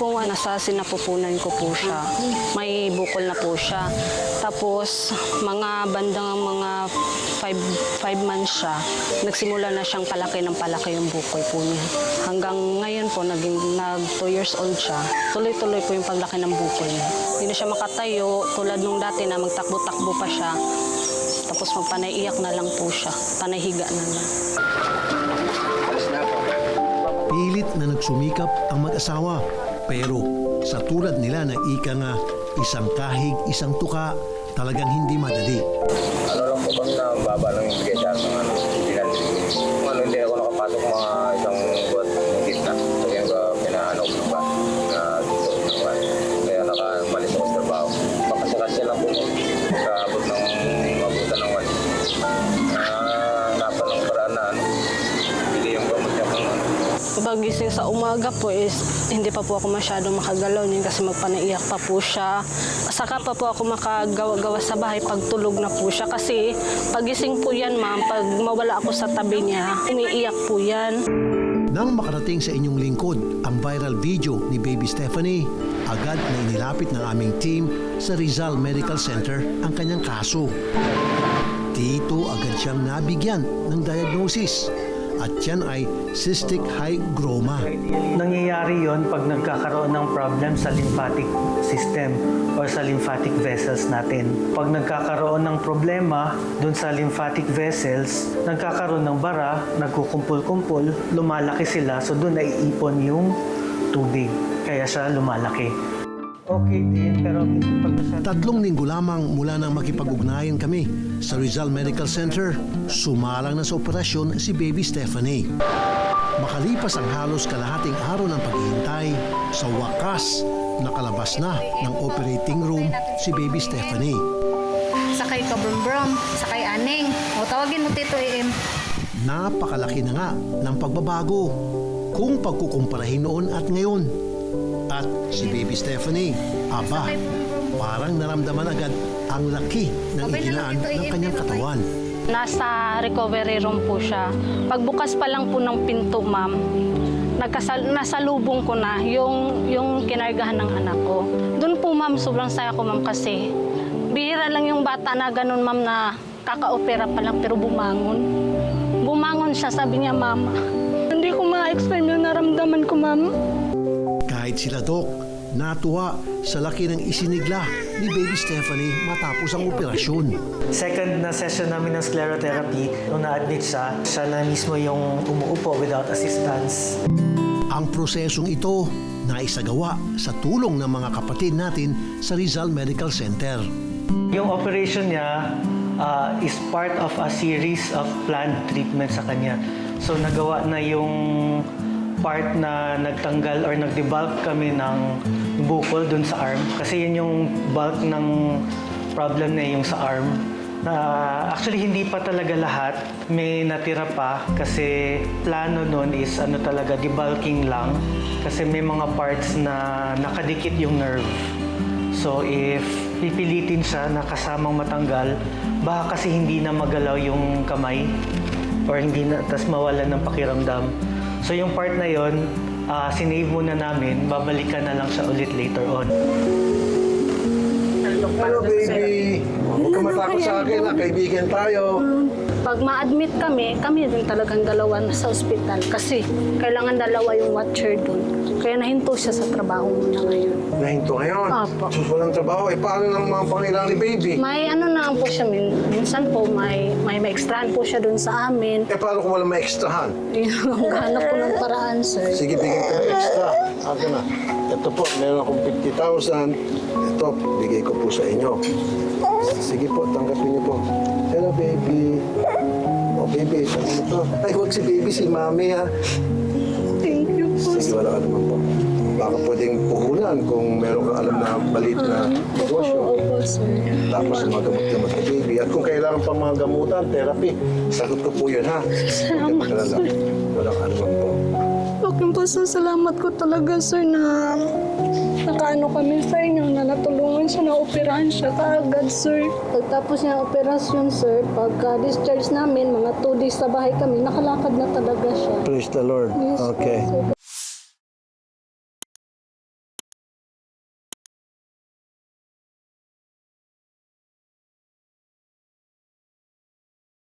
po nasa sinapupunan ko po siya. May bukol na po siya. Tapos mga bandang mga 5 months siya, nagsimula na siyang palaki ng palaki yung bukol po niya. Hanggang ngayon po, nag 2 years old siya. Tuloy-tuloy po yung paglaki ng bukol niya. Hindi na siya makatayo, tulad nung dati na magtakbo-takbo pa siya. Tapos magpanay-iyak na lang po siya. Panay-higa na lang. Pilit na nagsumikap ang mag-asawa. Pero sa tulad nila na ika nga, isang kahig, isang tuka, talagang hindi madali. Ano lang po kami na baba lang yung bigay sa akin ng hindi ako nakapasok mga isang buwan ng gitna. So yung pinaano ko ba na dito ng ba. Kaya nakamalis ako sa trabaho. Makasakasya lang po sa abot ng mabutan ng wali. Napa ng paraan na hindi yung gamot niya kung Pagising sa umaga po is hindi pa po ako masyadong makagalaw niyan kasi magpanaiyak pa po siya. Saka pa po ako makagawa-gawa sa bahay pag tulog na po siya kasi pagising po yan ma'am, pag mawala ako sa tabi niya, umiiyak po yan. Nang makarating sa inyong lingkod ang viral video ni Baby Stephanie, agad na inilapit ng aming team sa Rizal Medical Center ang kanyang kaso. Dito agad siyang nabigyan ng diagnosis at yan ay cystic hygroma. Nangyayari yon pag nagkakaroon ng problem sa lymphatic system or sa lymphatic vessels natin. Pag nagkakaroon ng problema dun sa lymphatic vessels, nagkakaroon ng bara, nagkukumpul-kumpul, lumalaki sila, so dun naiipon yung tubig. Kaya siya lumalaki. Okay din, pero pag 3 linggo lamang mula nang makipag-ugnayan kami sa Rizal Medical Center, sumalang na sa operasyon si Baby Stephanie. Makalipas ang halos kalahating araw ng paghihintay, sa wakas, nakalabas na ng operating room si Baby Stephanie. Sakay ka brum-brum, sakay aning. O tawagin mo Tito AM. Napakalaki na nga ng pagbabago kung pagkukumparahin noon at ngayon. At si Baby Stephanie, aba, parang naramdaman agad ang laki ng iginaan ng kanyang katawan. Nasa recovery room po siya. Pagbukas pa lang po ng pinto ma'am, nasalubong ko na yung kinargahan ng anak ko. Doon po ma'am, sobrang saya ko ma'am kasi bihira lang yung bata na ganun ma'am na kaka-opera pa lang pero bumangon. Bumangon siya, sabi niya mama. Hindi ko ma-explain yung naramdaman ko ma'am. Kahit sila Doc, natuwa sa laki ng isinigla ni Baby Stephanie matapos ang operasyon. second na session namin ng sclerotherapy, nung na-admit siya, siya na mismo yung umuupo without assistance. Ang prosesong ito naisagawa sa tulong ng mga kapatid natin sa Rizal Medical Center. Yung operation niya is part of a series of planned treatment sa kanya. So nagawa na yung part na nagtanggal or nag-debulk kami ng bukol dun sa arm. Kasi yun yung bulk ng problem na yung sa arm. Actually, hindi pa talaga lahat. May natira pa kasi plano nun is talaga debulking lang. Kasi may mga parts na nakadikit yung nerve. So if pipilitin siya na kasamang matanggal, baka kasi hindi na magalaw yung kamay or hindi na, tas mawalan ng pakiramdam. So yung part na yon, sinave muna namin, babalikan na lang siya ulit later on. Hello baby! Huwag ka matakot sa akin, kaibigan tayo. Pag ma-admit kami din talagang dalawa na sa ospital kasi kailangan dalawa yung watcher doon. Kaya nahinto siya sa trabaho muna ngayon. Nahinto ngayon? Apo. Sus, walang trabaho. Paano ng mga pangailangan ni baby? May na po siya, minsan po may extrahan po siya doon sa amin. Paano kung walang ma-extrahan? Maghanap po ng paraan, sir. Sige, bigyan ko ng extra. Ako na. Ito po, meron akong 50,000. Ito, bigay ko po sa inyo. Sige po, tanggapin niyo po. Hello, baby. Oh, baby, saan mo to? Ay, huwag si baby, si mami, ha? Thank you po. Sige, wala ka naman po. Baka pwedeng puhunan kung meron kang alam na balit na negosyo. Opo, sir. Tapos mga gamot-gamot kay baby. At kung kailangan pang mga gamutan, therapy, sagot ko po yun, ha? Salamat, sir. Wala ka naman po. Okay po, sir. Salamat ko talaga, sir, na nakaano kami sa inyo, na natulungan siya, na operahan siya kaagad, sir. Pagtapos niya ang operasyon, sir, pagka-discharge namin, mga 2 days sa bahay kami, nakalakad na talaga siya. Praise the Lord. Yes, Okay. sir.